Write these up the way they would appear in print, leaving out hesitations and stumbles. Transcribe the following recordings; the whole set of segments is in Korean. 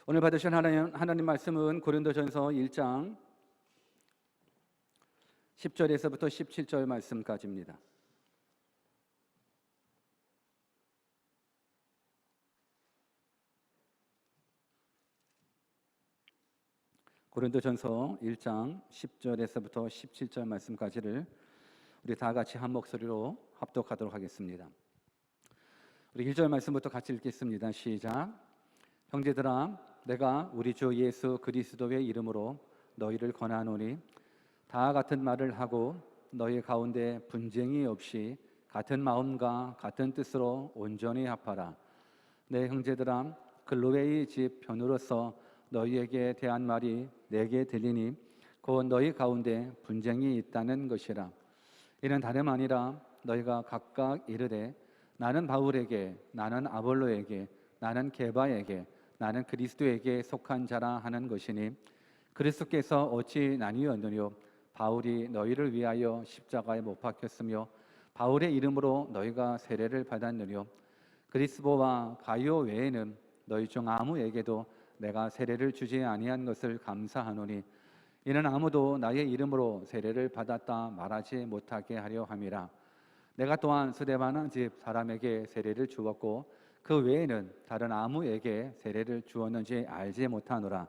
오늘 받으신 하나님 말씀은 고린도전서 1장 10절에서부터 17절 말씀까지입니다. 고린도전서 1장 10절에서부터 17절 말씀까지를 우리 다 같이 한 목소리로 합독하도록 하겠습니다. 우리 1절 말씀부터 같이 읽겠습니다. 시작. 형제들아, 내가 우리 주 예수 그리스도의 이름으로 너희를 권하노니 다 같은 말을 하고 너희 가운데 분쟁이 없이 같은 마음과 같은 뜻으로 온전히 합하라. 내 형제들아, 글로웨의 집 변호로서 너희에게 대한 말이 내게 들리니 곧 너희 가운데 분쟁이 있다는 것이라. 이는 다름 아니라 너희가 각각 이르되 나는 바울에게, 나는 아볼로에게, 나는 게바에게, 나는 그리스도에게 속한 자라 하는 것이니 그리스도께서 어찌 나뉘었느뇨? 바울이 너희를 위하여 십자가에 못 박혔으며 바울의 이름으로 너희가 세례를 받았느뇨? 그리스도와 가이오 외에는 너희 중 아무에게도 내가 세례를 주지 아니한 것을 감사하노니 이는 아무도 나의 이름으로 세례를 받았다 말하지 못하게 하려 함이라. 내가 또한 스데반한 집 사람에게 세례를 주었고 그 외에는 다른 아무에게 세례를 주었는지 알지 못하노라.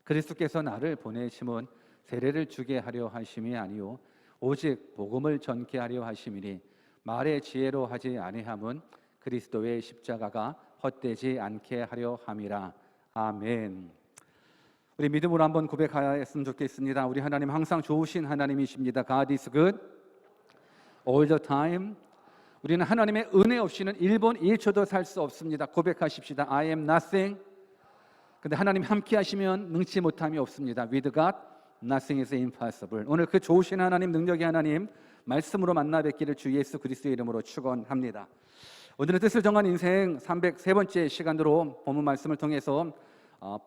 그리스도께서 나를 보내심은 세례를 주게 하려 하심이 아니요 오직 복음을 전케 하려 하심이니 말의 지혜로 하지 아니함은 그리스도의 십자가가 헛되지 않게 하려 함이라. 아멘. 우리 믿음으로 한번 고백하였으면 좋겠습니다. 우리 하나님 항상 좋으신 하나님이십니다. God is good all the time. 우리는 하나님의 은혜 없이는 1분 1초도 살 수 없습니다. 고백하십시다. I am nothing. 근데 하나님 함께 하시면 능치 못함이 없습니다. With God, nothing is impossible. 오늘 그 좋으신 하나님, 능력의 하나님 말씀으로 만나 뵙기를 주 예수 그리스도의 이름으로 축원합니다. 오늘은 뜻을 정한 인생 303번째 시간으로 본문 말씀을 통해서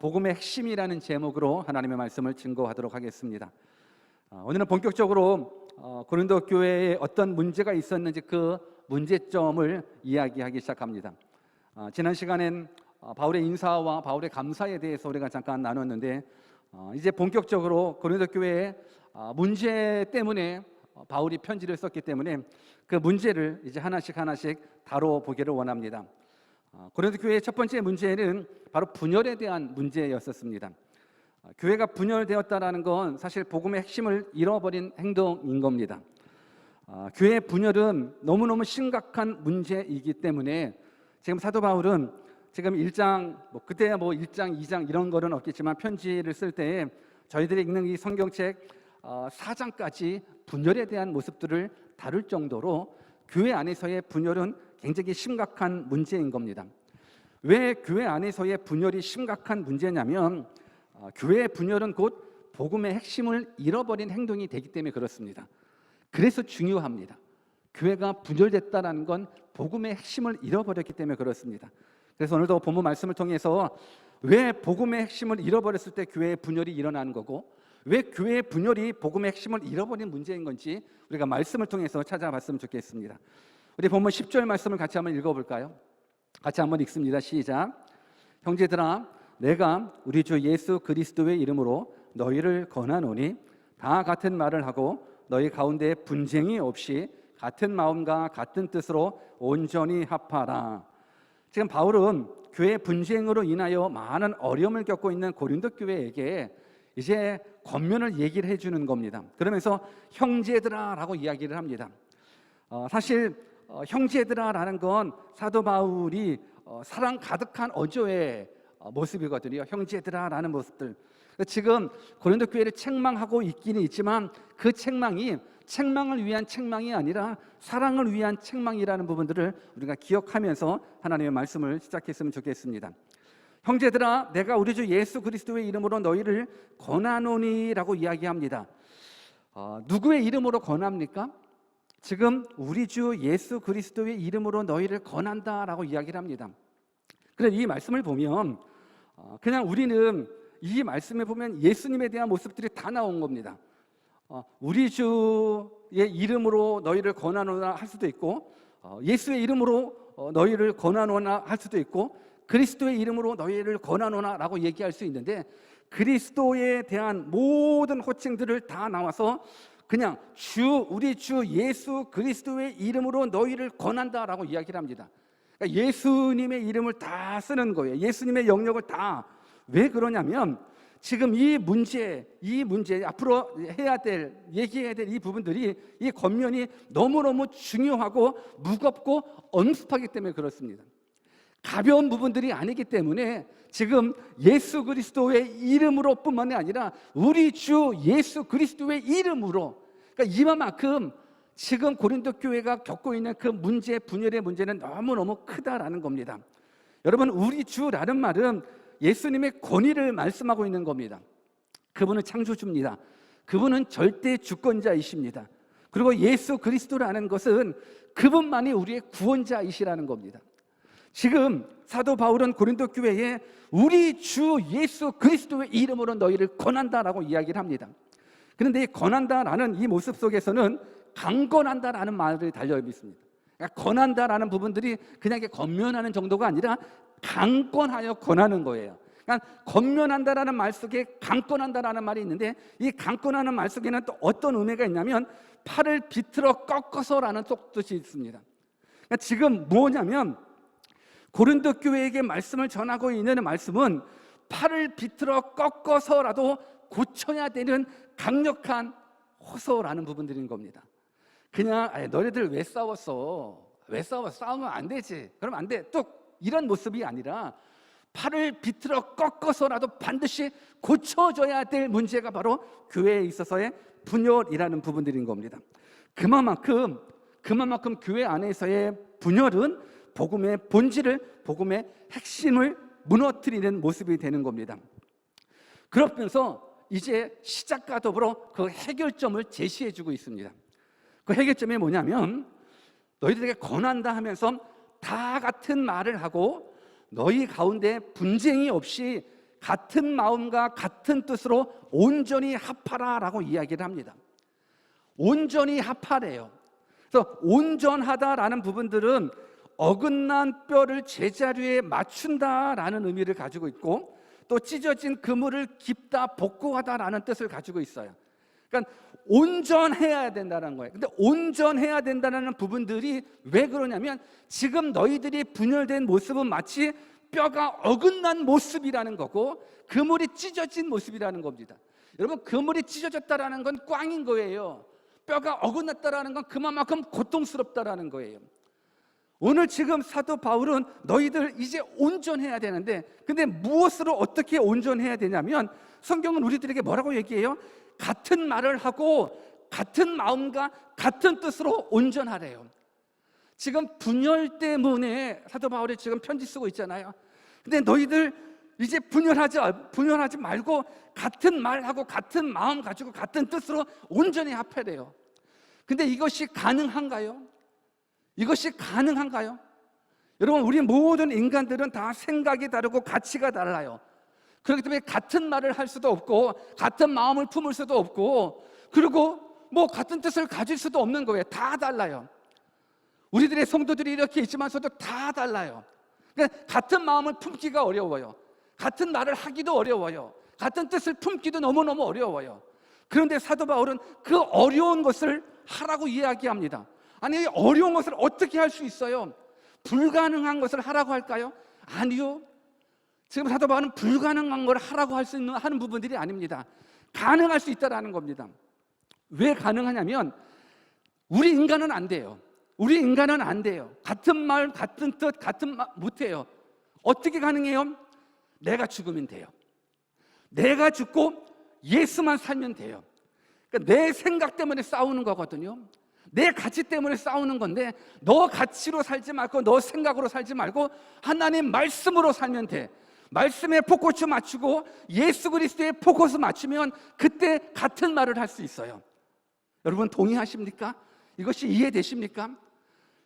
복음의 핵심이라는 제목으로 하나님의 말씀을 증거하도록 하겠습니다. 오늘은 본격적으로 고린도 교회에 어떤 문제가 있었는지 그 문제점을 이야기하기 시작합니다. 지난 시간엔 바울의 인사와 바울의 감사에 대해서 우리가 잠깐 나눴는데 이제 본격적으로 고린도 교회의 문제 때문에 바울이 편지를 썼기 때문에 그 문제를 이제 하나씩 다뤄보기를 원합니다. 고린도 교회의 첫 번째 문제는 바로 분열에 대한 문제였었습니다. 교회가 분열되었다는 건 사실 복음의 핵심을 잃어버린 행동인 겁니다. 교회의 분열은 너무너무 심각한 문제이기 때문에 지금 사도 바울은 지금 1장, 그때야 1장, 2장 이런 거는 없겠지만 편지를 쓸 때 저희들이 읽는 이 성경책 4장까지 분열에 대한 모습들을 다룰 정도로 교회 안에서의 분열은 굉장히 심각한 문제인 겁니다. 왜 교회 안에서의 분열이 심각한 문제냐면 교회의 분열은 곧 복음의 핵심을 잃어버린 행동이 되기 때문에 그렇습니다. 그래서 중요합니다. 교회가 분열됐다는 건 복음의 핵심을 잃어버렸기 때문에 그렇습니다. 그래서 오늘도 본문 말씀을 통해서 왜 복음의 핵심을 잃어버렸을 때 교회의 분열이 일어나는 거고 왜 교회의 분열이 복음의 핵심을 잃어버린 문제인 건지 우리가 말씀을 통해서 찾아봤으면 좋겠습니다. 우리 본문 10절 말씀을 같이 한번 읽어볼까요? 같이 한번 읽습니다. 시작. 형제들아, 내가 우리 주 예수 그리스도의 이름으로 너희를 권하노니 다 같은 말을 하고 너희 가운데 분쟁이 없이 같은 마음과 같은 뜻으로 온전히 합하라. 지금 바울은 교회 분쟁으로 인하여 많은 어려움을 겪고 있는 고린도 교회에게 이제 권면을 얘기를 해주는 겁니다. 그러면서 형제들아라고 이야기를 합니다. 사실 형제들아라는 건 사도 바울이 사랑 가득한 어조의 모습이거든요. 형제들아라는 모습들. 지금 고린도 교회를 책망하고 있기는 있지만 그 책망을 위한 책망이 아니라 사랑을 위한 책망이라는 부분들을 우리가 기억하면서 하나님의 말씀을 시작했으면 좋겠습니다. 형제들아, 내가 우리 주 예수 그리스도의 이름으로 너희를 권하노니라고 이야기합니다. 누구의 이름으로 권합니까? 지금 우리 주 예수 그리스도의 이름으로 너희를 권한다라고 이야기를 합니다. 그런데 이 말씀을 보면 그냥 우리는 이 말씀에 보면 예수님에 대한 모습들이 다 나온 겁니다. 우리 주의 이름으로 너희를 권하노나 할 수도 있고 예수의 이름으로 너희를 권하노나 할 수도 있고 그리스도의 이름으로 너희를 권하노나라고 얘기할 수 있는데, 그리스도에 대한 모든 호칭들을 다 나와서 그냥 우리 주 예수 그리스도의 이름으로 너희를 권한다라고 이야기를 합니다. 그러니까 예수님의 이름을 다 쓰는 거예요. 예수님의 영역을 다. 왜 그러냐면 지금 이 문제 앞으로 얘기해야 될 이 부분들이, 이 겉면이 너무너무 중요하고 무겁고 엄습하기 때문에 그렇습니다. 가벼운 부분들이 아니기 때문에 지금 예수 그리스도의 이름으로 뿐만이 아니라 우리 주 예수 그리스도의 이름으로, 그러니까 이만큼 지금 고린도 교회가 겪고 있는 그 문제, 분열의 문제는 너무너무 크다라는 겁니다. 여러분, 우리 주라는 말은 예수님의 권위를 말씀하고 있는 겁니다. 그분은 창조주입니다. 그분은 절대 주권자이십니다. 그리고 예수 그리스도라는 것은 그분만이 우리의 구원자이시라는 겁니다. 지금 사도 바울은 고린도 교회에 우리 주 예수 그리스도의 이름으로 너희를 권한다라고 이야기를 합니다. 그런데 이 권한다라는 이 모습 속에서는 강권한다라는 말이 달려 있습니다. 그러니까 권한다라는 부분들이 그냥 권면하는 정도가 아니라 강권하여 권하는 거예요. 그러니까 권면한다라는 말 속에 강권한다라는 말이 있는데, 이 강권하는 말 속에는 또 어떤 의미가 있냐면 팔을 비틀어 꺾어서라는 뜻이 있습니다. 그러니까 지금 뭐냐면 고린도 교회에게 말씀을 전하고 있는 말씀은 팔을 비틀어 꺾어서라도 고쳐야 되는 강력한 호소라는 부분들인 겁니다. 그냥 너희들 왜 싸웠어? 왜 싸워? 싸우면 안 되지. 그럼 안 돼. 뚝 이런 모습이 아니라 팔을 비틀어 꺾어서라도 반드시 고쳐져야 될 문제가 바로 교회에 있어서의 분열이라는 부분들인 겁니다. 그만큼 교회 안에서의 분열은 복음의 본질을, 복음의 핵심을 무너뜨리는 모습이 되는 겁니다. 그러면서 이제 시작과 더불어 그 해결점을 제시해주고 있습니다. 그 해결점이 뭐냐면 너희들에게 권한다 하면서 다 같은 말을 하고 너희 가운데 분쟁이 없이 같은 마음과 같은 뜻으로 온전히 합하라라고 이야기를 합니다. 온전히 합하래요. 그래서 온전하다라는 부분들은 어긋난 뼈를 제자리에 맞춘다라는 의미를 가지고 있고, 또 찢어진 그물을 깁다 복구하다라는 뜻을 가지고 있어요. 그러니까 온전해야 된다는 거예요. 근데 온전해야 된다는 부분들이 왜 그러냐면 지금 너희들이 분열된 모습은 마치 뼈가 어긋난 모습이라는 거고 그물이 찢어진 모습이라는 겁니다. 여러분, 그물이 찢어졌다라는 건 꽝인 거예요. 뼈가 어긋났다라는 건 그만큼 고통스럽다라는 거예요. 오늘 지금 사도 바울은 너희들 이제 온전해야 되는데, 근데 무엇으로 어떻게 온전해야 되냐면 성경은 우리들에게 뭐라고 얘기해요? 같은 말을 하고 같은 마음과 같은 뜻으로 온전하래요. 지금 분열 때문에 사도 바울이 지금 편지 쓰고 있잖아요. 근데 너희들 이제 분열하지 말고 같은 말하고 같은 마음 가지고 같은 뜻으로 온전히 합해래요. 근데 이것이 가능한가요? 이것이 가능한가요? 여러분, 우리 모든 인간들은 다 생각이 다르고 가치가 달라요. 그렇기 때문에 같은 말을 할 수도 없고 같은 마음을 품을 수도 없고, 그리고 같은 뜻을 가질 수도 없는 거예요. 다 달라요. 우리들의 성도들이 이렇게 있지만서도 다 달라요. 그러니까 같은 마음을 품기가 어려워요. 같은 말을 하기도 어려워요. 같은 뜻을 품기도 너무너무 어려워요. 그런데 사도 바울은 그 어려운 것을 하라고 이야기합니다. 아니, 어려운 것을 어떻게 할 수 있어요? 불가능한 것을 하라고 할까요? 아니요. 지금 사도 바울은 불가능한 걸 하라고 하는 부분들이 아닙니다. 가능할 수 있다라는 겁니다. 왜 가능하냐면 우리 인간은 안 돼요. 우리 인간은 안 돼요. 같은 말, 같은 뜻, 같은 말 못해요. 어떻게 가능해요? 내가 죽으면 돼요. 내가 죽고 예수만 살면 돼요. 그러니까 내 생각 때문에 싸우는 거거든요. 내 가치 때문에 싸우는 건데, 너 가치로 살지 말고 너 생각으로 살지 말고 하나님 말씀으로 살면 돼. 말씀에 포커스 맞추고 예수 그리스도의 포커스 맞추면 그때 같은 말을 할 수 있어요. 여러분, 동의하십니까? 이것이 이해되십니까?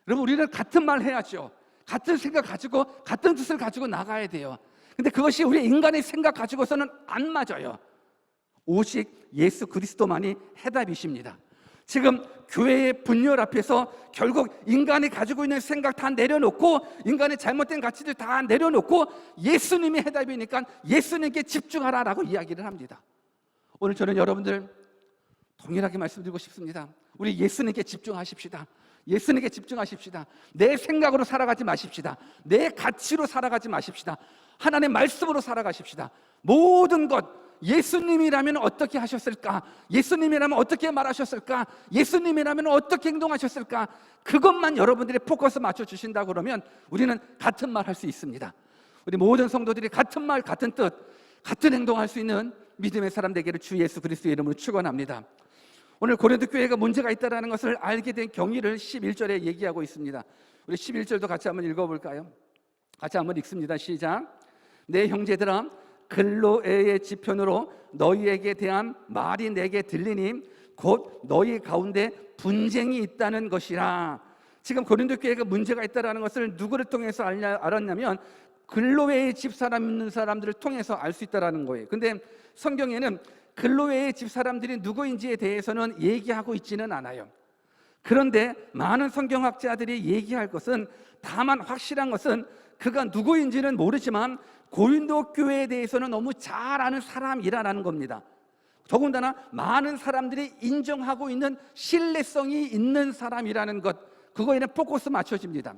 여러분, 우리는 같은 말 해야죠. 같은 생각 가지고 같은 뜻을 가지고 나가야 돼요. 근데 그것이 우리 인간의 생각 가지고서는 안 맞아요. 오직 예수 그리스도만이 해답이십니다. 지금 교회의 분열 앞에서 결국 인간이 가지고 있는 생각 다 내려놓고, 인간의 잘못된 가치들 다 내려놓고 예수님이 해답이니까 예수님께 집중하라라고 이야기를 합니다. 오늘 저는 여러분들 동일하게 말씀드리고 싶습니다. 우리 예수님께 집중하십시다. 예수님께 집중하십시다. 내 생각으로 살아가지 마십시다. 내 가치로 살아가지 마십시다. 하나님의 말씀으로 살아가십시다. 모든 것, 예수님이라면 어떻게 하셨을까? 예수님이라면 어떻게 말하셨을까? 예수님이라면 어떻게 행동하셨을까? 그것만 여러분들이 포커스 맞춰주신다 그러면 우리는 같은 말 할 수 있습니다. 우리 모든 성도들이 같은 말, 같은 뜻, 같은 행동할 수 있는 믿음의 사람 되기를 주 예수 그리스도의 이름으로 축원합니다. 오늘 고린도 교회가 문제가 있다는 것을 알게 된 경위를 11절에 얘기하고 있습니다. 우리 11절도 같이 한번 읽어볼까요? 같이 한번 읽습니다. 시작. 내 형제들아, 글로에의 지편으로 너희에게 대한 말이 내게 들리니 곧 너희 가운데 분쟁이 있다는 것이라. 지금 고린도 교회가 문제가 있다는 것을 누구를 통해서 알았냐면 글로에의 집사람 있는 사람들을 통해서 알 수 있다는 거예요. 근데 성경에는 글로에의 집사람들이 누구인지에 대해서는 얘기하고 있지는 않아요. 그런데 많은 성경학자들이 얘기할 것은, 다만 확실한 것은 그가 누구인지는 모르지만 고린도 교회에 대해서는 너무 잘 아는 사람이라는 겁니다. 더군다나 많은 사람들이 인정하고 있는 신뢰성이 있는 사람이라는 것, 그거에는 포커스 맞춰집니다.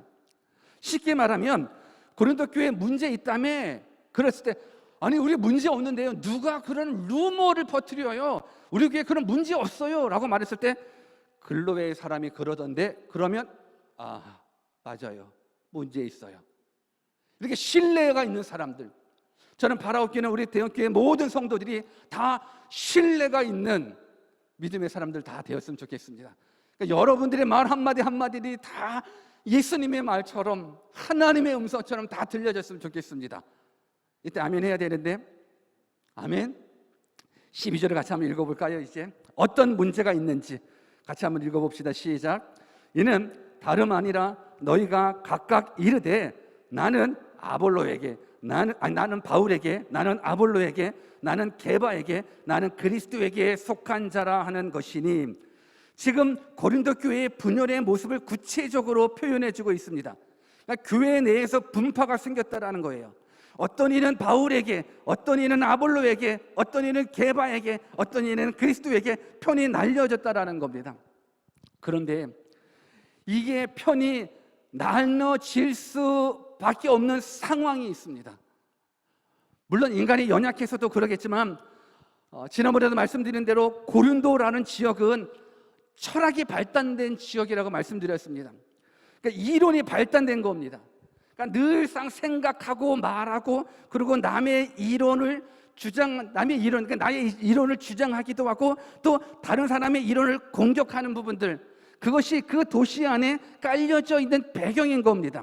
쉽게 말하면 고린도 교회에 문제 있다며 그랬을 때, 아니 우리 문제 없는데요, 누가 그런 루머를 퍼뜨려요? 우리 교회 그런 문제 없어요 라고 말했을 때 글로의 사람이 그러던데, 그러면 아 맞아요, 문제 있어요. 이렇게 신뢰가 있는 사람들, 저는 바라옵기는 우리 대형교회 모든 성도들이 다 신뢰가 있는 믿음의 사람들 다 되었으면 좋겠습니다. 그러니까 여러분들의 말 한마디 한마디들이 다 예수님의 말처럼, 하나님의 음성처럼 다 들려졌으면 좋겠습니다. 이때 아멘 해야 되는데, 아멘. 12절을 같이 한번 읽어볼까요? 이제 어떤 문제가 있는지 같이 한번 읽어봅시다. 시작. 이는 다름 아니라 너희가 각각 이르되 나는 아볼로에게, 나는 바울에게, 나는 아볼로에게, 나는 게바에게, 나는 그리스도에게 속한 자라 하는 것이니. 지금 고린도 교회의 분열의 모습을 구체적으로 표현해주고 있습니다. 그러니까 교회 내에서 분파가 생겼다라는 거예요. 어떤 이는 바울에게, 어떤 이는 아볼로에게, 어떤 이는 게바에게, 어떤 이는 그리스도에게 편이 날려졌다라는 겁니다. 그런데 이게 편이 나눠질 수밖에 없는 상황이 있습니다. 물론 인간이 연약해서도 그러겠지만 지난번에도 말씀드린 대로 고린도라는 지역은 철학이 발달된 지역이라고 말씀드렸습니다. 그러니까 이론이 발달된 겁니다. 그러니까 늘상 생각하고 말하고, 그리고 남의 이론을 그러니까 나의 이론을 주장하기도 하고, 또 다른 사람의 이론을 공격하는 부분들, 그것이 그 도시 안에 깔려져 있는 배경인 겁니다.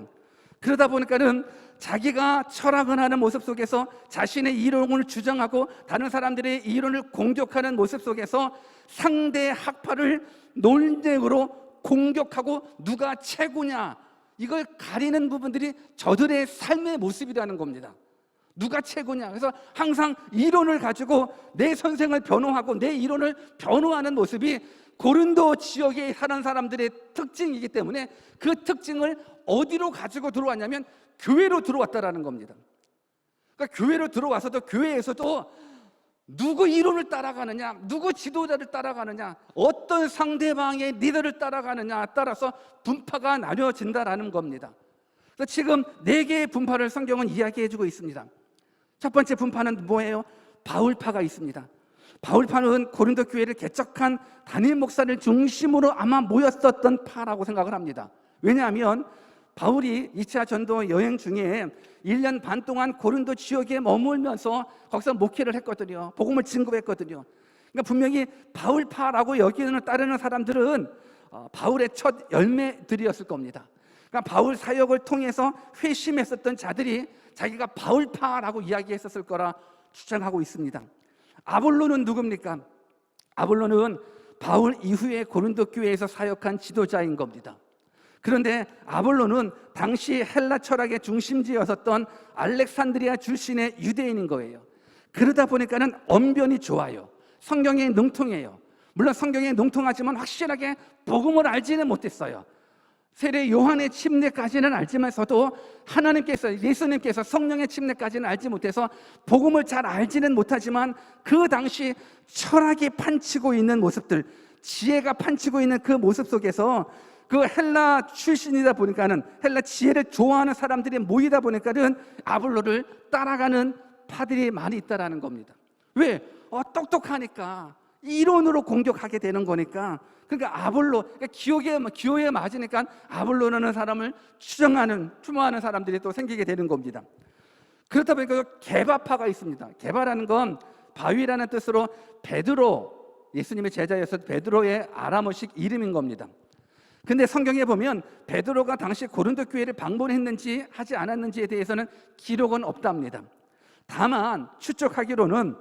그러다 보니까는 자기가 철학을 하는 모습 속에서 자신의 이론을 주장하고 다른 사람들의 이론을 공격하는 모습 속에서 상대 학파를 논쟁으로 공격하고 누가 최고냐, 이걸 가리는 부분들이 저들의 삶의 모습이라는 겁니다. 누가 최고냐, 그래서 항상 이론을 가지고 내 선생을 변호하고 내 이론을 변호하는 모습이 고린도 지역에 사는 사람들의 특징이기 때문에 그 특징을 어디로 가지고 들어왔냐면 교회로 들어왔다라는 겁니다. 그러니까 교회로 들어와서도 교회에서도 누구 이론을 따라가느냐, 누구 지도자를 따라가느냐, 어떤 상대방의 리더를 따라가느냐에 따라서 분파가 나뉘어진다라는 겁니다. 그래서 지금 4개의 분파를 성경은 이야기해주고 있습니다. 첫 번째 분파는 뭐예요? 바울파가 있습니다. 바울파는 고린도 교회를 개척한 담임 목사를 중심으로 아마 모였었던 파라고 생각을 합니다. 왜냐하면 바울이 2차 전도 여행 중에 1년 반 동안 고린도 지역에 머물면서 거기서 목회를 했거든요. 복음을 증거했거든요. 그러니까 분명히 바울파라고 여기는 따르는 사람들은 바울의 첫 열매들이었을 겁니다. 그러니까 바울 사역을 통해서 회심했었던 자들이 자기가 바울파라고 이야기했었을 거라 주장하고 있습니다. 아볼로는 누굽니까? 아볼로는 바울 이후에 고린도 교회에서 사역한 지도자인 겁니다. 그런데 아볼로는 당시 헬라 철학의 중심지였었던 알렉산드리아 출신의 유대인인 거예요. 그러다 보니까는 언변이 좋아요. 성경에 능통해요. 물론 성경에 농통하지만 확실하게 복음을 알지는 못했어요. 세례 요한의 침례까지는 알지만서도 하나님께서, 예수님께서 성령의 침례까지는 알지 못해서 복음을 잘 알지는 못하지만 그 당시 철학이 판치고 있는 모습들, 지혜가 판치고 있는 그 모습 속에서 그 헬라 출신이다 보니까는, 헬라 지혜를 좋아하는 사람들이 모이다 보니까는 아볼로를 따라가는 파들이 많이 있다라는 겁니다. 왜? 똑똑하니까, 이론으로 공격하게 되는 거니까. 그러니까 아볼로, 그러니까 기호에 맞으니까 아볼로라는 사람을 추모하는 사람들이 또 생기게 되는 겁니다. 그렇다 보니까 게바파가 있습니다. 게바라는 건 바위라는 뜻으로 베드로, 예수님의 제자였던 베드로의 아람어식 이름인 겁니다. 근데 성경에 보면 베드로가 당시 고린도 교회를 방문했는지 하지 않았는지에 대해서는 기록은 없답니다. 다만 추측하기로는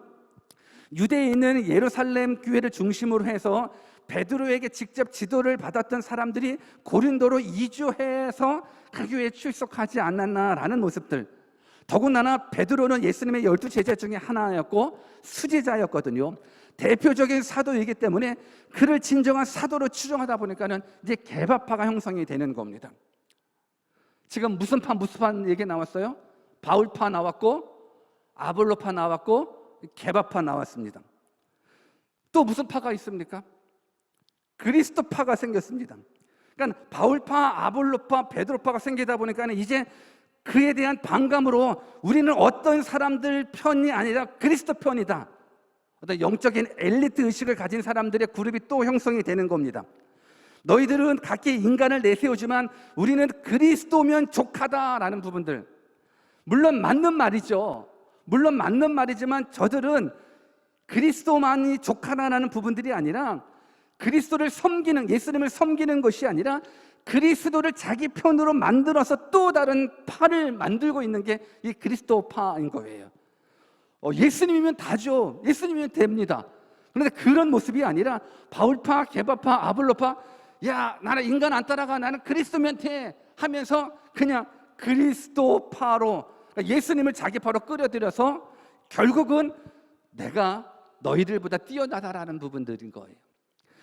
유대에 있는 예루살렘 교회를 중심으로 해서 베드로에게 직접 지도를 받았던 사람들이 고린도로 이주해서 그 교회에 출석하지 않았나라는 모습들. 더군다나 베드로는 예수님의 12 제자 중에 하나였고 수제자였거든요. 대표적인 사도이기 때문에 그를 진정한 사도로 추정하다 보니까는 이제 게바파가 형성이 되는 겁니다. 지금 무슨 파 얘기 나왔어요? 바울파 나왔고 아볼로파 나왔고 게바파 나왔습니다. 또 무슨 파가 있습니까? 그리스도파가 생겼습니다. 그러니까 바울파, 아볼로파, 베드로파가 생기다 보니까 이제 그에 대한 반감으로 우리는 어떤 사람들 편이 아니라 그리스도 편이다, 어떤 영적인 엘리트 의식을 가진 사람들의 그룹이 또 형성이 되는 겁니다. 너희들은 각기 인간을 내세우지만 우리는 그리스도면 족하다라는 부분들, 물론 맞는 말이죠. 물론 맞는 말이지만 저들은 그리스도만이 족하다라는 부분들이 아니라 그리스도를 섬기는, 예수님을 섬기는 것이 아니라 그리스도를 자기 편으로 만들어서 또 다른 파를 만들고 있는 게 이 그리스도파인 거예요. 예수님이면 다죠. 예수님이면 됩니다. 그런데 그런 모습이 아니라 바울파, 게바파, 아볼로파, 야 나는 인간 안 따라가, 나는 그리스도면 돼 하면서 그냥 그리스도파로, 그러니까 예수님을 자기 파로 끌어들여서 결국은 내가 너희들보다 뛰어나다라는 부분들인 거예요.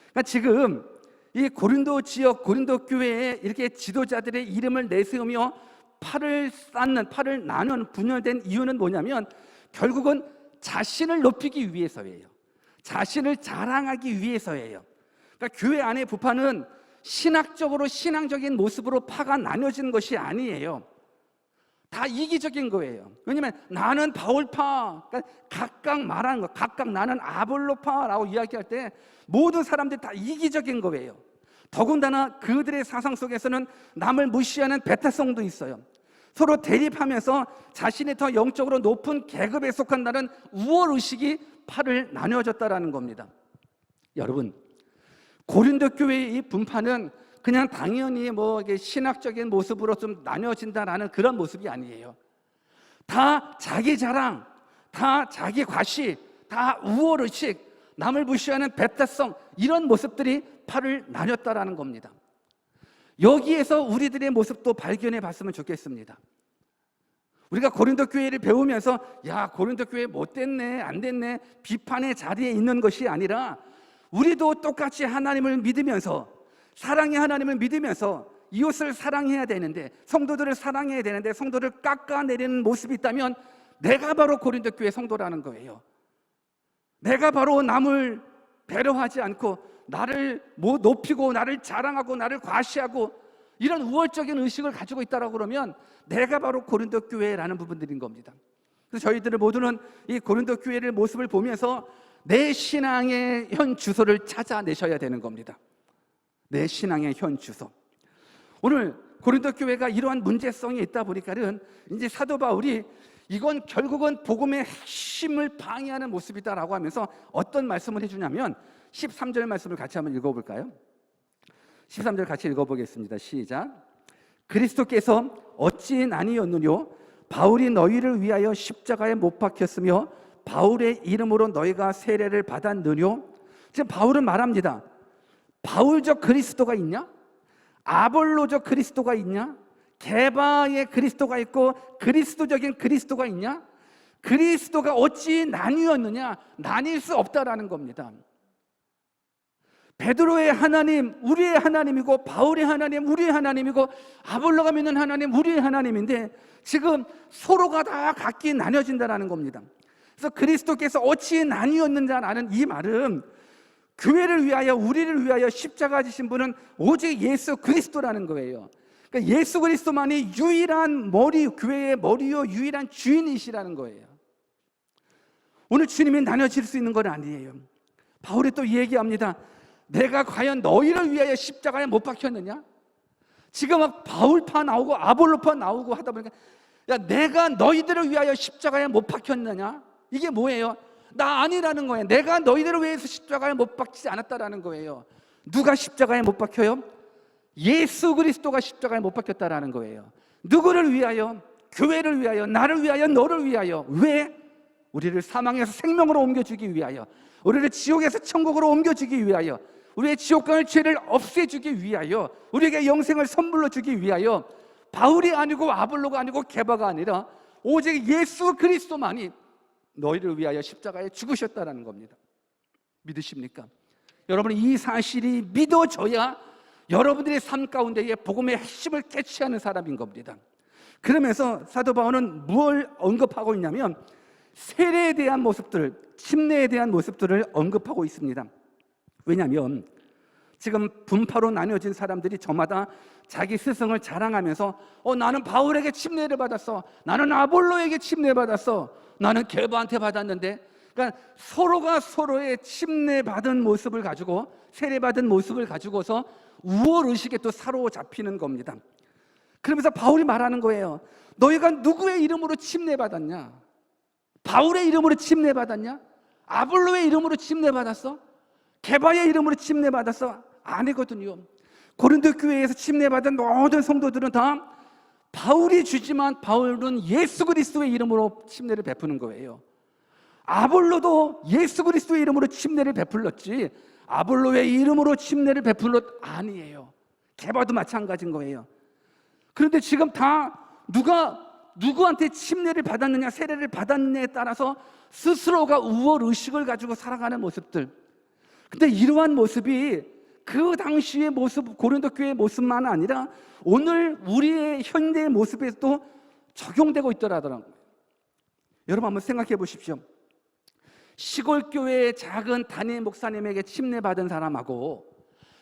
그러니까 지금 이 고린도 지역, 고린도 교회에 이렇게 지도자들의 이름을 내세우며 팔을 쌓는, 팔을 나누는, 분열된 이유는 뭐냐면 결국은 자신을 높이기 위해서예요. 자신을 자랑하기 위해서예요. 그러니까 교회 안의 부파는 신학적으로, 신앙적인 모습으로 파가 나뉘어진 것이 아니에요. 다 이기적인 거예요. 왜냐하면 나는 바울파, 그러니까 각각 말하는 거, 각각 나는 아볼로파라고 이야기할 때 모든 사람들이 다 이기적인 거예요. 더군다나 그들의 사상 속에서는 남을 무시하는 배타성도 있어요. 서로 대립하면서 자신이 더 영적으로 높은 계급에 속한다는 우월의식이 파를 나뉘어졌다는 겁니다. 여러분, 고린도 교회의 이 분파는 그냥 당연히 이게 신학적인 모습으로 좀 나뉘어진다라는 그런 모습이 아니에요. 다 자기 자랑, 다 자기 과시, 다 우월의식, 남을 무시하는 배타성, 이런 모습들이 파를 나눴다라는 겁니다. 여기에서 우리들의 모습도 발견해 봤으면 좋겠습니다. 우리가 고린도 교회를 배우면서 야 고린도 교회 못됐네, 안 됐네, 비판의 자리에 있는 것이 아니라 우리도 똑같이 하나님을 믿으면서, 사랑의 하나님을 믿으면서 이웃을 사랑해야 되는데, 성도들을 사랑해야 되는데 성도를 깎아내리는 모습이 있다면 내가 바로 고린도 교회 성도라는 거예요. 내가 바로 남을 배려하지 않고 나를 높이고 나를 자랑하고 나를 과시하고 이런 우월적인 의식을 가지고 있다라고 그러면 내가 바로 고린도 교회라는 부분들인 겁니다. 그래서 저희들은 모두는 이 고린도 교회의 모습을 보면서 내 신앙의 현 주소를 찾아내셔야 되는 겁니다. 내 신앙의 현 주소. 오늘 고린도 교회가 이러한 문제성이 있다 보니까는 이제 사도 바울이 이건 결국은 복음의 핵심을 방해하는 모습이다라고 하면서 어떤 말씀을 해주냐면 13절 말씀을 같이 한번 읽어볼까요? 13절 같이 읽어보겠습니다. 시작. 그리스도께서 어찌 아니었느뇨? 바울이 너희를 위하여 십자가에 못 박혔으며 바울의 이름으로 너희가 세례를 받았느뇨? 지금 바울은 말합니다. 바울적 그리스도가 있냐? 아볼로적 그리스도가 있냐? 게바의 그리스도가 있고 그리스도적인 그리스도가 있냐? 그리스도가 어찌 나뉘었느냐? 나뉠 수 없다라는 겁니다. 베드로의 하나님 우리의 하나님이고, 바울의 하나님 우리의 하나님이고, 아볼로가 믿는 하나님 우리의 하나님인데 지금 서로가 다 각기 나뉘어진다는 겁니다. 그래서 그리스도께서 어찌 나뉘었는지라는 이 말은 교회를 위하여, 우리를 위하여 십자가 지신 분은 오직 예수 그리스도라는 거예요. 그러니까 예수 그리스도만이 유일한 머리, 교회의 머리요 유일한 주인이시라는 거예요. 오늘 주님이 나눠질 수 있는 건 아니에요. 바울이 또 얘기합니다. 내가 과연 너희를 위하여 십자가에 못 박혔느냐? 지금 막 바울파 나오고 아볼로파 나오고 하다 보니까, 야, 내가 너희들을 위하여 십자가에 못 박혔느냐? 이게 뭐예요? 나 아니라는 거예요. 내가 너희들을 위해서 십자가에 못 박히지 않았다라는 거예요. 누가 십자가에 못 박혀요? 예수 그리스도가 십자가에 못 박혔다라는 거예요. 누구를 위하여? 교회를 위하여, 나를 위하여, 너를 위하여. 왜? 우리를 사망에서 생명으로 옮겨주기 위하여, 우리를 지옥에서 천국으로 옮겨주기 위하여, 우리의 지옥강의 죄를 없애주기 위하여, 우리에게 영생을 선물로 주기 위하여, 바울이 아니고 아볼로가 아니고 게바가 아니라 오직 예수 그리스도만이 너희를 위하여 십자가에 죽으셨다는 겁니다. 믿으십니까? 여러분, 이 사실이 믿어져야 여러분들의 삶 가운데에 복음의 핵심을 캐치하는 사람인 겁니다. 그러면서 사도 바울은 뭘 언급하고 있냐면 세례에 대한 모습들, 침례에 대한 모습들을 언급하고 있습니다. 왜냐하면 지금 분파로 나뉘어진 사람들이 저마다 자기 스승을 자랑하면서 나는 바울에게 침례를 받았어, 나는 아볼로에게 침례 받았어, 나는 게바한테 받았는데, 그러니까 서로가 서로의 침례 받은 모습을 가지고, 세례 받은 모습을 가지고서 우월 의식에 또 사로잡히는 겁니다. 그러면서 바울이 말하는 거예요. 너희가 누구의 이름으로 침례 받았냐? 바울의 이름으로 침례 받았냐? 아볼로의 이름으로 침례 받았어? 게바의 이름으로 침례 받았어? 아니거든요. 고린도 교회에서 침례 받은 모든 성도들은 다 바울이 주지만 바울은 예수 그리스도의 이름으로 침례를 베푸는 거예요. 아볼로도 예수 그리스도의 이름으로 침례를 베풀렀지 아볼로의 이름으로 침례를 베풀 것 아니에요. 게바도 마찬가지인 거예요. 그런데 지금 다 누구한테 침례를 받았느냐, 세례를 받았느냐에 따라서 스스로가 우월 의식을 가지고 살아가는 모습들. 근데 이러한 모습이 그 당시의 모습, 고린도 교회의 모습만 아니라 오늘 우리의 현대의 모습에도 적용되고 있더라고요. 여러분 한번 생각해 보십시오. 시골 교회의 작은 담임 목사님에게 침례 받은 사람하고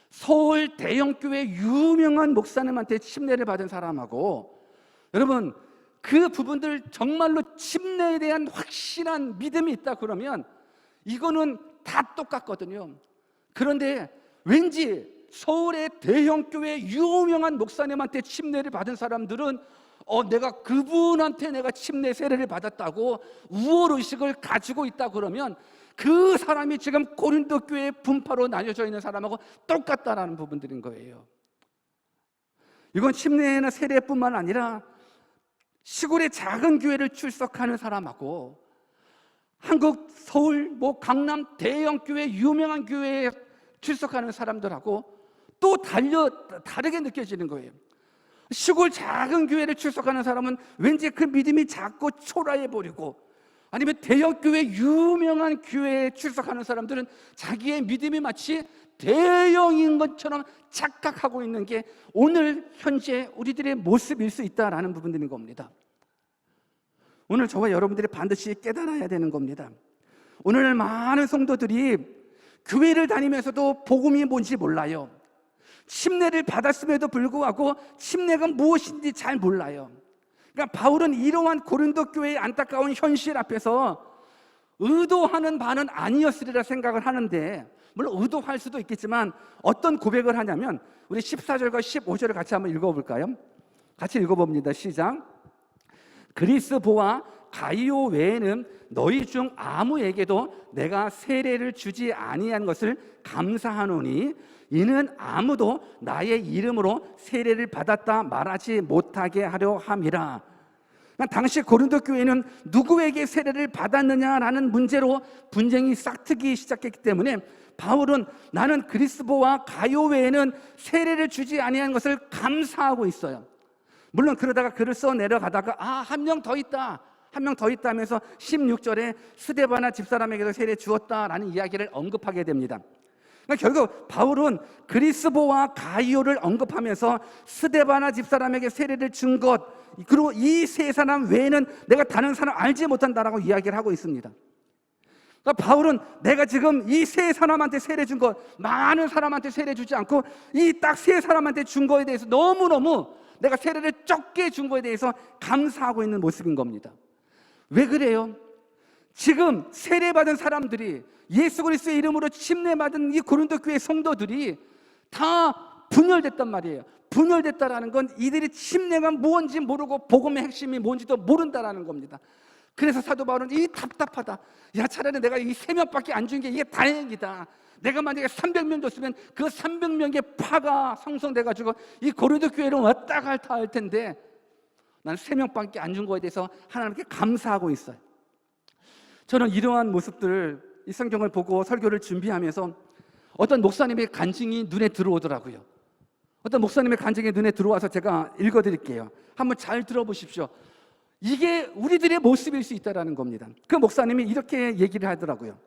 서울 대형 교회 유명한 목사님한테 침례를 받은 사람하고, 여러분 그 부분들 정말로 침례에 대한 확실한 믿음이 있다 그러면 이거는 다 똑같거든요. 그런데 왠지 서울의 대형 교회 유명한 목사님한테 침례를 받은 사람들은 내가 그분한테 내가 침례 세례를 받았다고 우월의식을 가지고 있다 그러면 그 사람이 지금 고린도 교회 분파로 나뉘어져 있는 사람하고 똑같다라는 부분들인 거예요. 이건 침례나 세례뿐만 아니라 시골의 작은 교회를 출석하는 사람하고 한국 서울 강남 대형 교회 유명한 교회에 출석하는 사람들하고 또 다르게 느껴지는 거예요. 시골 작은 교회를 출석하는 사람은 왠지 그 믿음이 작고 초라해 버리고, 아니면 대형 교회 유명한 교회에 출석하는 사람들은 자기의 믿음이 마치 대형인 것처럼 착각하고 있는 게 오늘 현재 우리들의 모습일 수 있다라는 부분들인 겁니다. 오늘 저와 여러분들이 반드시 깨달아야 되는 겁니다. 오늘 많은 성도들이 교회를 다니면서도 복음이 뭔지 몰라요. 침례를 받았음에도 불구하고 침례가 무엇인지 잘 몰라요. 그러니까 바울은 이러한 고린도 교회의 안타까운 현실 앞에서 의도하는 바는 아니었으리라 생각을 하는데, 물론 의도할 수도 있겠지만 어떤 고백을 하냐면 우리 14절과 15절을 같이 한번 읽어볼까요? 같이 읽어봅니다. 시작. 그리스보와 가이오 외에는 너희 중 아무에게도 내가 세례를 주지 아니한 것을 감사하노니 이는 아무도 나의 이름으로 세례를 받았다 말하지 못하게 하려 함이라. 당시 고린도 교회는 누구에게 세례를 받았느냐라는 문제로 분쟁이 싹트기 시작했기 때문에 바울은 나는 그리스보와 가이오 외에는 세례를 주지 아니한 것을 감사하고 있어요. 물론 그러다가 글을 써 내려가다가 한 명 더 있다, 한 명 더 있다 하면서 16절에 스데바나 집사람에게도 세례 주었다라는 이야기를 언급하게 됩니다. 그러니까 결국 바울은 그리스보와 가이오를 언급하면서 스데바나 집사람에게 세례를 준 것, 그리고 이 세 사람 외에는 내가 다른 사람 알지 못한다라고 이야기를 하고 있습니다. 그러니까 바울은 내가 지금 이 세 사람한테 세례 준 것, 많은 사람한테 세례 주지 않고 이 딱 세 사람한테 준 거에 대해서 너무너무 내가 세례를 적게 준 거에 대해서 감사하고 있는 모습인 겁니다. 왜 그래요? 지금 세례받은 사람들이, 예수 그리스도의 이름으로 침례받은 이 고린도 교회 성도들이 다 분열됐단 말이에요. 분열됐다라는 건 이들이 침례가 뭔지 모르고 복음의 핵심이 뭔지도 모른다라는 겁니다. 그래서 사도 바울은 이 답답하다. 야, 차라리 내가 이 3명밖에 안 준 게 이게 다행이다. 내가 만약에 300명 줬으면 그 300명의 파가 형성돼가지고 이 고린도 교회를 왔다 갔다 할 텐데 난 3명밖에 안 준 거에 대해서 하나님께 감사하고 있어요. 저는 이러한 모습들, 이 성경을 보고 설교를 준비하면서 어떤 목사님의 간증이 눈에 들어오더라고요. 어떤 목사님의 간증이 눈에 들어와서 제가 읽어드릴게요. 한번 잘 들어보십시오. 이게 우리들의 모습일 수 있다는 겁니다. 그 목사님이 이렇게 얘기를 하더라고요.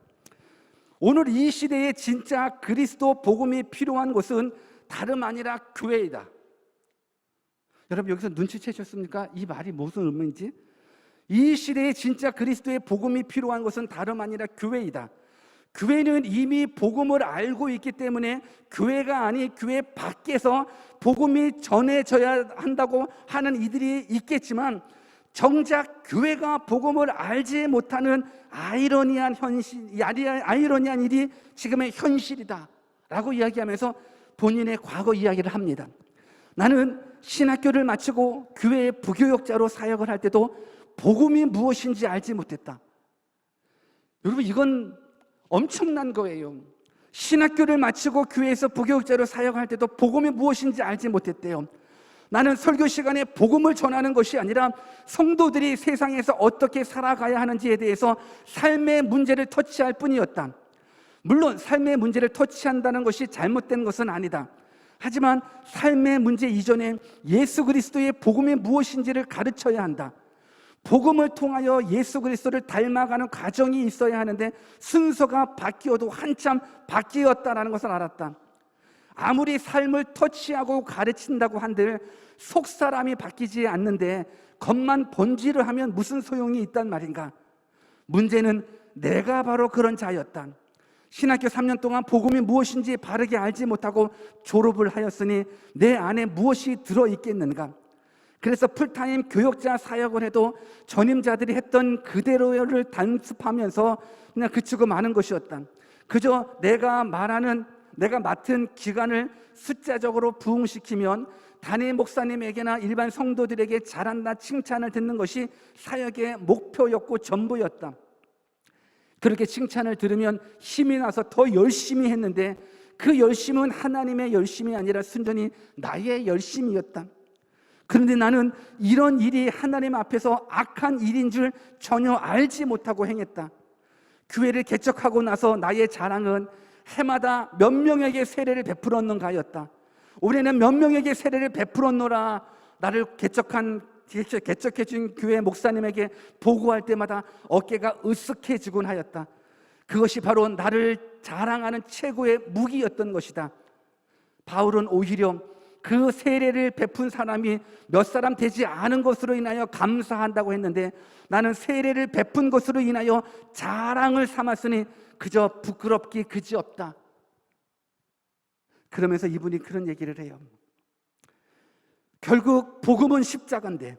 오늘 이 시대에 진짜 그리스도 복음이 필요한 곳은 다름 아니라 교회이다. 여러분 여기서 눈치채셨습니까? 이 말이 무슨 의미인지? 이 시대에 진짜 그리스도의 복음이 필요한 것은 다름 아니라 교회이다. 교회는 이미 복음을 알고 있기 때문에 교회가 아닌 교회 밖에서 복음이 전해져야 한다고 하는 이들이 있겠지만 정작 교회가 복음을 알지 못하는 아이러니한 일이 지금의 현실이다 라고 이야기하면서 본인의 과거 이야기를 합니다. 나는 신학교를 마치고 교회의 부교역자로 사역을 할 때도 복음이 무엇인지 알지 못했다. 여러분 이건 엄청난 거예요. 신학교를 마치고 교회에서 부교역자로 사역할 때도 복음이 무엇인지 알지 못했대요. 나는 설교 시간에 복음을 전하는 것이 아니라 성도들이 세상에서 어떻게 살아가야 하는지에 대해서 삶의 문제를 터치할 뿐이었다. 물론 삶의 문제를 터치한다는 것이 잘못된 것은 아니다. 하지만 삶의 문제 이전에 예수 그리스도의 복음이 무엇인지를 가르쳐야 한다. 복음을 통하여 예수 그리스도를 닮아가는 과정이 있어야 하는데 순서가 바뀌어도 한참 바뀌었다는 것을 알았다. 아무리 삶을 터치하고 가르친다고 한들 속 사람이 바뀌지 않는데 겉만 번지를 하면 무슨 소용이 있단 말인가? 문제는 내가 바로 그런 자였다. 신학교 3년 동안 복음이 무엇인지 바르게 알지 못하고 졸업을 하였으니 내 안에 무엇이 들어있겠는가? 그래서 풀타임 교역자 사역을 해도 전임자들이 했던 그대로를 단습하면서 그냥 그치고 마는 것이었다. 그저 내가 맡은 기간을 숫자적으로 부응시키면 담임 목사님에게나 일반 성도들에게 잘한다 칭찬을 듣는 것이 사역의 목표였고 전부였다. 그렇게 칭찬을 들으면 힘이 나서 더 열심히 했는데 그 열심은 하나님의 열심이 아니라 순전히 나의 열심이었다. 그런데 나는 이런 일이 하나님 앞에서 악한 일인 줄 전혀 알지 못하고 행했다. 교회를 개척하고 나서 나의 자랑은 해마다 몇 명에게 세례를 베풀었는가였다. 올해는 몇 명에게 세례를 베풀었노라. 나를 개척해준 교회 목사님에게 보고할 때마다 어깨가 으쓱해지곤 하였다. 그것이 바로 나를 자랑하는 최고의 무기였던 것이다. 바울은 오히려 그 세례를 베푼 사람이 몇 사람 되지 않은 것으로 인하여 감사한다고 했는데 나는 세례를 베푼 것으로 인하여 자랑을 삼았으니 그저 부끄럽기 그지없다. 그러면서 이분이 그런 얘기를 해요. 결국 복음은 십자가인데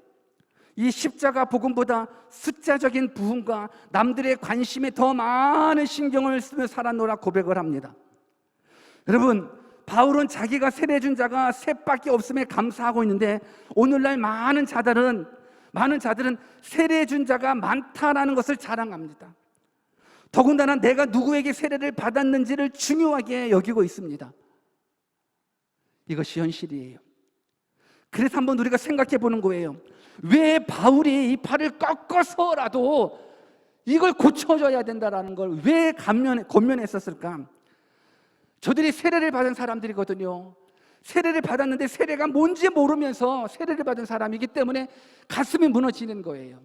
이 십자가 복음보다 숫자적인 부흥과 남들의 관심에 더 많은 신경을 쓰며 살았노라 고백을 합니다. 여러분 바울은 자기가 세례준 자가 셋밖에 없음에 감사하고 있는데 오늘날 많은 자들은 세례준 자가 많다라는 것을 자랑합니다. 더군다나 내가 누구에게 세례를 받았는지를 중요하게 여기고 있습니다. 이것이 현실이에요. 그래서 한번 우리가 생각해 보는 거예요. 왜 바울이 이 팔을 꺾어서라도 이걸 고쳐줘야 된다는 걸 왜 권면했었을까? 저들이 세례를 받은 사람들이거든요. 세례를 받았는데 세례가 뭔지 모르면서 세례를 받은 사람이기 때문에 가슴이 무너지는 거예요.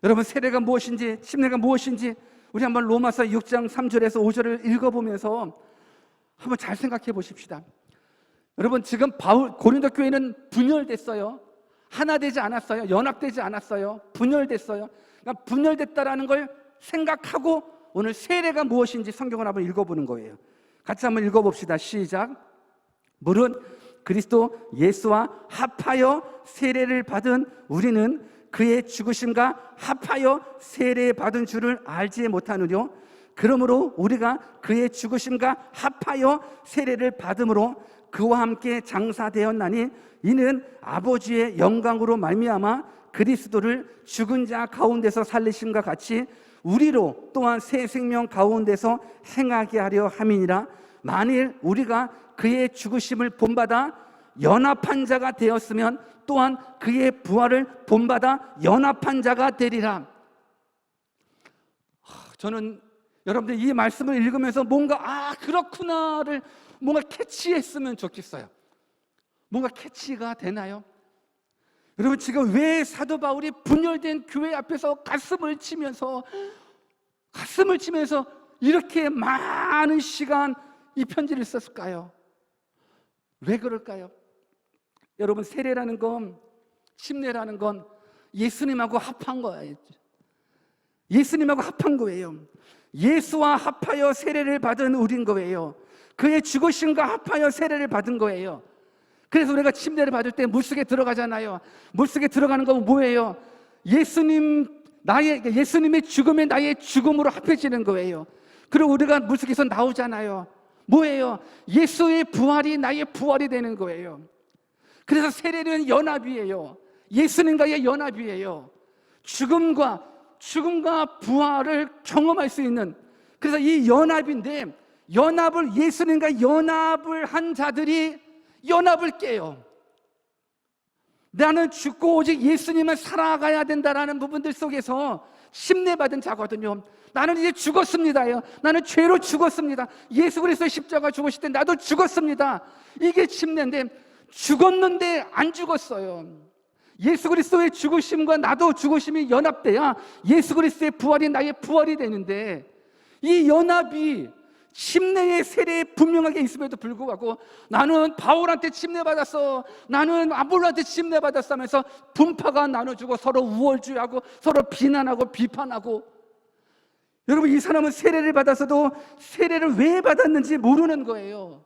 여러분 세례가 무엇인지 침례가 무엇인지 우리 한번 로마서 6장 3절에서 5절을 읽어보면서 한번 잘 생각해 보십시다. 여러분, 지금 고린도 교회는 분열됐어요. 하나 되지 않았어요. 연합되지 않았어요. 분열됐어요. 그러니까 분열됐다라는 걸 생각하고 오늘 세례가 무엇인지 성경을 한번 읽어보는 거예요. 같이 한번 읽어봅시다. 시작. 물은 그리스도 예수와 합하여 세례를 받은 우리는 그의 죽으심과 합하여 세례 받은 줄을 알지 못하느뇨. 그러므로 우리가 그의 죽으심과 합하여 세례를 받음으로 그와 함께 장사되었나니 이는 아버지의 영광으로 말미암아 그리스도를 죽은 자 가운데서 살리심과 같이 우리로 또한 새 생명 가운데서 행하게 하려 함이니라. 만일 우리가 그의 죽으심을 본받아 연합한 자가 되었으면 또한 그의 부활을 본받아 연합한 자가 되리라. 저는 여러분들 이 말씀을 읽으면서 뭔가 그렇구나를 뭔가 캐치했으면 좋겠어요. 뭔가 캐치가 되나요? 여러분, 지금 왜 사도 바울이 분열된 교회 앞에서 가슴을 치면서 이렇게 많은 시간 이 편지를 썼을까요? 왜 그럴까요? 여러분, 세례라는 건, 침례라는 건 예수님하고 합한 거예요. 예수님하고 합한 거예요. 예수와 합하여 세례를 받은 우린 거예요. 그의 죽으심과 합하여 세례를 받은 거예요. 그래서 우리가 침례를 받을 때 물속에 들어가잖아요. 물속에 들어가는 건 뭐예요? 예수님의 죽음에 나의 죽음으로 합해지는 거예요. 그리고 우리가 물속에서 나오잖아요. 뭐예요? 예수의 부활이 나의 부활이 되는 거예요. 그래서 세례는 연합이에요. 예수님과의 연합이에요. 죽음과 부활을 경험할 수 있는, 그래서 이 연합인데, 예수님과 연합을 한 자들이 연합을 깨요. 나는 죽고 오직 예수님을 살아가야 된다라는 부분들 속에서 침례받은 자거든요. 나는 이제 죽었습니다요. 나는 죄로 죽었습니다. 예수 그리스도의 십자가 죽으실 때 나도 죽었습니다. 이게 침례인데, 죽었는데 안 죽었어요. 예수 그리스도의 죽으심과 나도 죽으심이 연합돼야 예수 그리스도의 부활이 나의 부활이 되는데, 이 연합이 침례의 세례에 분명하게 있음에도 불구하고 나는 바울한테 침례받았어, 나는 아볼로한테 침례받았어 하면서 분파가 나눠주고 서로 우월주의하고 서로 비난하고 비판하고, 여러분, 이 사람은 세례를 받았어도 세례를 왜 받았는지 모르는 거예요.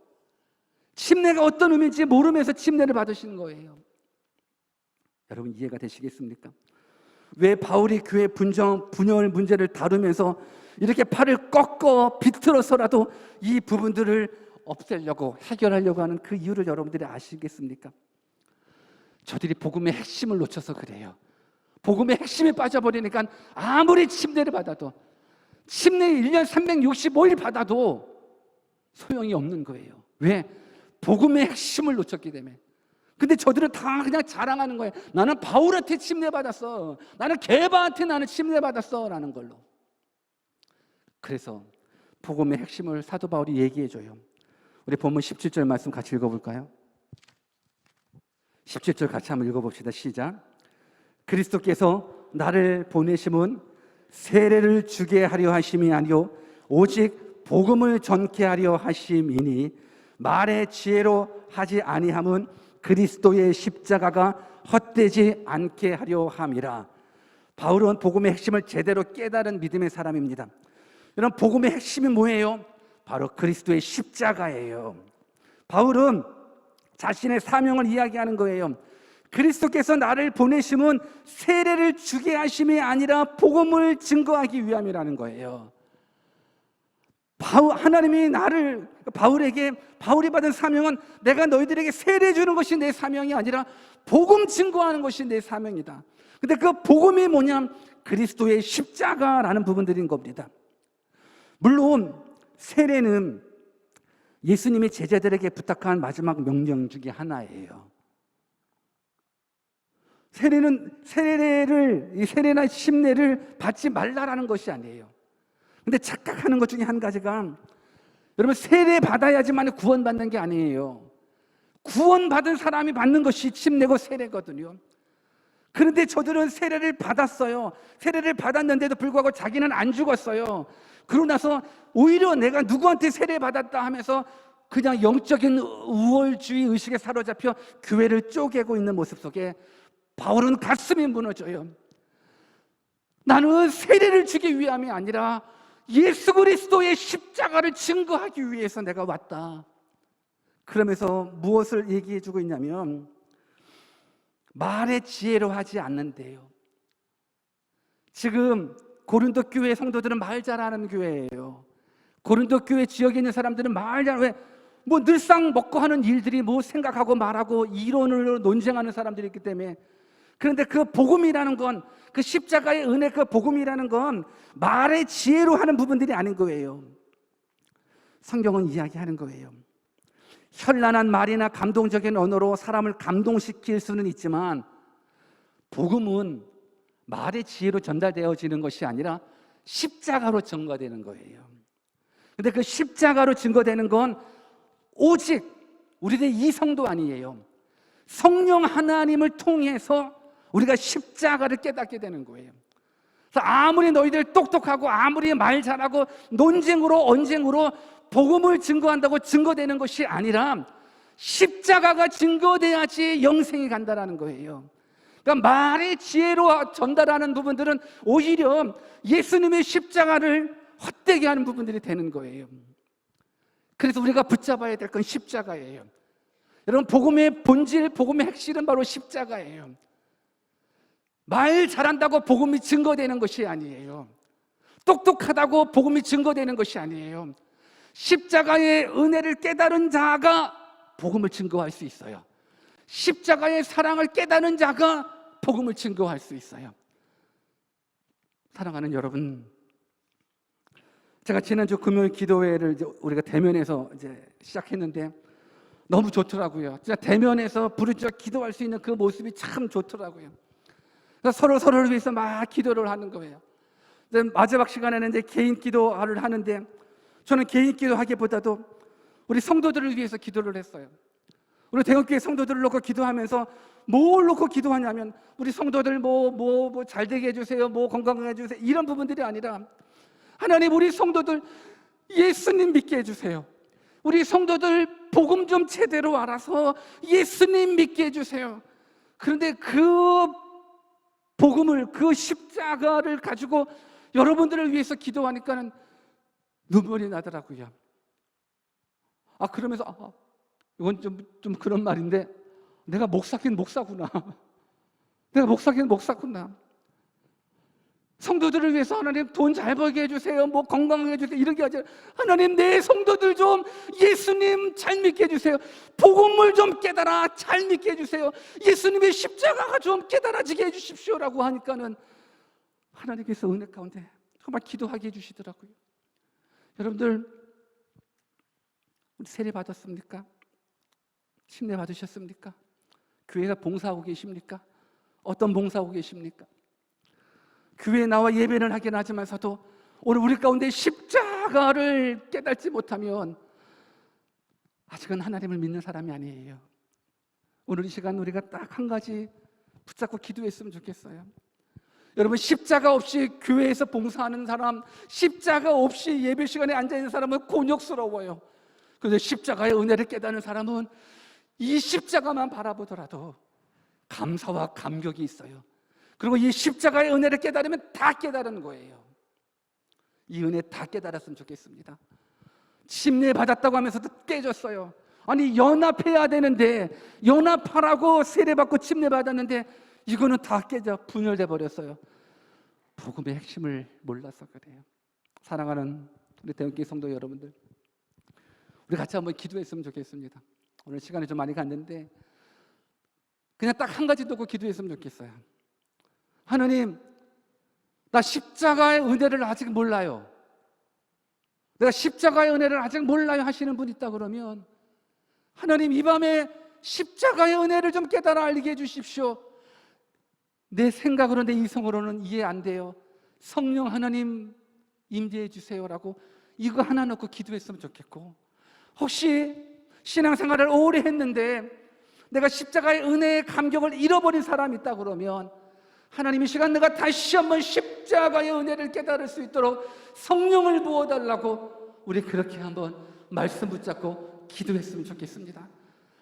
침례가 어떤 의미인지 모르면서 침례를 받으시는 거예요. 여러분, 이해가 되시겠습니까? 왜 바울이 교회 분열 문제를 다루면서 이렇게 팔을 꺾어 비틀어서라도 이 부분들을 없애려고, 해결하려고 하는 그 이유를 여러분들이 아시겠습니까? 저들이 복음의 핵심을 놓쳐서 그래요. 복음의 핵심에 빠져버리니까 아무리 침례를 받아도, 침례 1년 365일 받아도 소용이 없는 거예요. 왜? 복음의 핵심을 놓쳤기 때문에. 근데 저들은 다 그냥 자랑하는 거예요. 나는 바울한테 침례받았어, 나는 게바한테 나는 침례받았어 라는 걸로. 그래서 복음의 핵심을 사도 바울이 얘기해줘요. 우리 본문 17절 말씀 같이 읽어볼까요? 17절 같이 한번 읽어봅시다. 시작. 그리스도께서 나를 보내심은 세례를 주게 하려 하심이 아니요 오직 복음을 전케 하려 하심이니 말의 지혜로 하지 아니함은 그리스도의 십자가가 헛되지 않게 하려 함이라. 바울은 복음의 핵심을 제대로 깨달은 믿음의 사람입니다. 여러분, 복음의 핵심이 뭐예요? 바로 그리스도의 십자가예요. 바울은 자신의 사명을 이야기하는 거예요. 그리스도께서 나를 보내심은 세례를 주게 하심이 아니라 복음을 증거하기 위함이라는 거예요. 하나님이 바울이 받은 사명은 내가 너희들에게 세례 주는 것이 내 사명이 아니라 복음 증거하는 것이 내 사명이다. 근데 그 복음이 뭐냐? 그리스도의 십자가라는 부분들인 겁니다. 물론 세례는 예수님이 제자들에게 부탁한 마지막 명령 중에 하나예요. 세례나 침례를 받지 말라라는 것이 아니에요. 근데 착각하는 것 중에 한 가지가, 여러분, 세례 받아야지만 구원받는 게 아니에요. 구원받은 사람이 받는 것이 침례고 세례거든요. 그런데 저들은 세례를 받았어요. 세례를 받았는데도 불구하고 자기는 안 죽었어요. 그러고 나서 오히려 내가 누구한테 세례 받았다 하면서 그냥 영적인 우월주의 의식에 사로잡혀 교회를 쪼개고 있는 모습 속에 바울은 가슴이 무너져요. 나는 세례를 주기 위함이 아니라 예수 그리스도의 십자가를 증거하기 위해서 내가 왔다. 그러면서 무엇을 얘기해 주고 있냐면 말의 지혜로 하지 않는데요. 지금 고린도 교회 성도들은 말 잘하는 교회예요. 고린도 교회 지역에 있는 사람들은 말 잘, 왜? 뭐 늘상 먹고 하는 일들이 뭐 생각하고 말하고 이론으로 논쟁하는 사람들이 있기 때문에. 그런데 그 복음이라는 건, 그 십자가의 은혜, 그 복음이라는 건 말의 지혜로 하는 부분들이 아닌 거예요. 성경은 이야기하는 거예요. 현란한 말이나 감동적인 언어로 사람을 감동시킬 수는 있지만 복음은 말의 지혜로 전달되어지는 것이 아니라 십자가로 증거되는 거예요. 근데 그 십자가로 증거되는 건 오직 우리들의 이성도 아니에요. 성령 하나님을 통해서 우리가 십자가를 깨닫게 되는 거예요. 그래서 아무리 너희들 똑똑하고 아무리 말 잘하고 논쟁으로 언쟁으로 복음을 증거한다고 증거되는 것이 아니라 십자가가 증거돼야지 영생이 간다라는 거예요. 그러니까 말의 지혜로 전달하는 부분들은 오히려 예수님의 십자가를 헛되게 하는 부분들이 되는 거예요. 그래서 우리가 붙잡아야 될 건 십자가예요. 여러분, 복음의 본질, 복음의 핵심은 바로 십자가예요. 말 잘한다고 복음이 증거되는 것이 아니에요. 똑똑하다고 복음이 증거되는 것이 아니에요. 십자가의 은혜를 깨달은 자가 복음을 증거할 수 있어요. 십자가의 사랑을 깨닫는 자가 복음을 증거할 수 있어요. 사랑하는 여러분, 제가 지난주 금요일 기도회를 우리가 대면에서 시작했는데 너무 좋더라고요. 진짜 대면에서 부르짖어 기도할 수 있는 그 모습이 참 좋더라고요. 그래서 서로를 위해서 막 기도를 하는 거예요. 마지막 시간에는 이제 개인 기도를 하는데 저는 개인 기도하기보다도 우리 성도들을 위해서 기도를 했어요. 우리 대형교회 성도들을 놓고 기도하면서 뭘 놓고 기도하냐면 우리 성도들 뭐 잘 되게 해주세요, 뭐 건강하게 해주세요, 이런 부분들이 아니라 하나님, 우리 성도들 예수님 믿게 해주세요. 우리 성도들 복음 좀 제대로 알아서 예수님 믿게 해주세요. 그런데 그 복음을, 그 십자가를 가지고 여러분들을 위해서 기도하니까는 눈물이 나더라고요. 그러면서 이건 좀 그런 말인데 내가 목사긴 목사구나. 내가 목사긴 목사구나. 성도들을 위해서 하나님 돈 잘 벌게 해주세요, 뭐 건강하게 해주세요, 이런 게 아니라 하나님, 내 성도들 좀 예수님 잘 믿게 해주세요. 복음을 좀 깨달아 잘 믿게 해주세요. 예수님의 십자가가 좀 깨달아지게 해주십시오라고 하니까는 하나님께서 은혜 가운데 정말 기도하게 해주시더라고요. 여러분들, 우리 세례 받았습니까? 침례 받으셨습니까? 교회가 봉사하고 계십니까? 어떤 봉사하고 계십니까? 교회에 나와 예배를 하긴 하지만서도 오늘 우리 가운데 십자가를 깨닫지 못하면 아직은 하나님을 믿는 사람이 아니에요. 오늘 이 시간 우리가 딱 한 가지 붙잡고 기도했으면 좋겠어요. 여러분, 십자가 없이 교회에서 봉사하는 사람, 십자가 없이 예배 시간에 앉아있는 사람은 곤욕스러워요. 그런데 십자가의 은혜를 깨닫는 사람은 이 십자가만 바라보더라도 감사와 감격이 있어요. 그리고 이 십자가의 은혜를 깨달으면 다 깨달은 거예요. 이 은혜 다 깨달았으면 좋겠습니다. 침례 받았다고 하면서도 깨졌어요. 아니, 연합해야 되는데 연합하라고 세례받고 침례 받았는데 이거는 다 깨져 분열돼 버렸어요. 복음의 핵심을 몰라서 그래요. 사랑하는 우리 대형교회 성도 여러분들, 우리 같이 한번 기도했으면 좋겠습니다. 오늘 시간이 좀 많이 갔는데 그냥 딱 한 가지 놓고 기도했으면 좋겠어요. 하나님, 나 십자가의 은혜를 아직 몰라요. 내가 십자가의 은혜를 아직 몰라요 하시는 분 있다 그러면 하나님, 이 밤에 십자가의 은혜를 좀 깨달아 알게 해주십시오. 내 생각으로, 내 이성으로는 이해 안 돼요. 성령 하나님 임재해 주세요라고 이거 하나 놓고 기도했으면 좋겠고, 혹시 신앙생활을 오래 했는데 내가 십자가의 은혜의 감격을 잃어버린 사람이 있다 그러면 하나님, 이 시간 내가 다시 한번 십자가의 은혜를 깨달을 수 있도록 성령을 부어달라고 우리 그렇게 한번 말씀 붙잡고 기도했으면 좋겠습니다.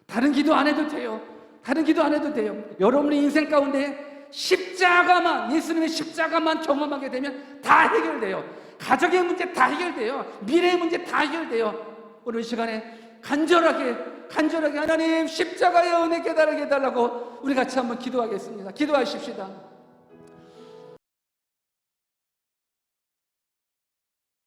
다른 기도 안 해도 돼요. 다른 기도 안 해도 돼요. 여러분의 인생 가운데 십자가만, 예수님의 십자가만 경험하게 되면 다 해결돼요. 가족의 문제 다 해결돼요. 미래의 문제 다 해결돼요. 오늘 시간에 간절하게 하나님 십자가의 은혜 깨달게 해달라고 우리 같이 한번 기도하겠습니다. 기도하십시다.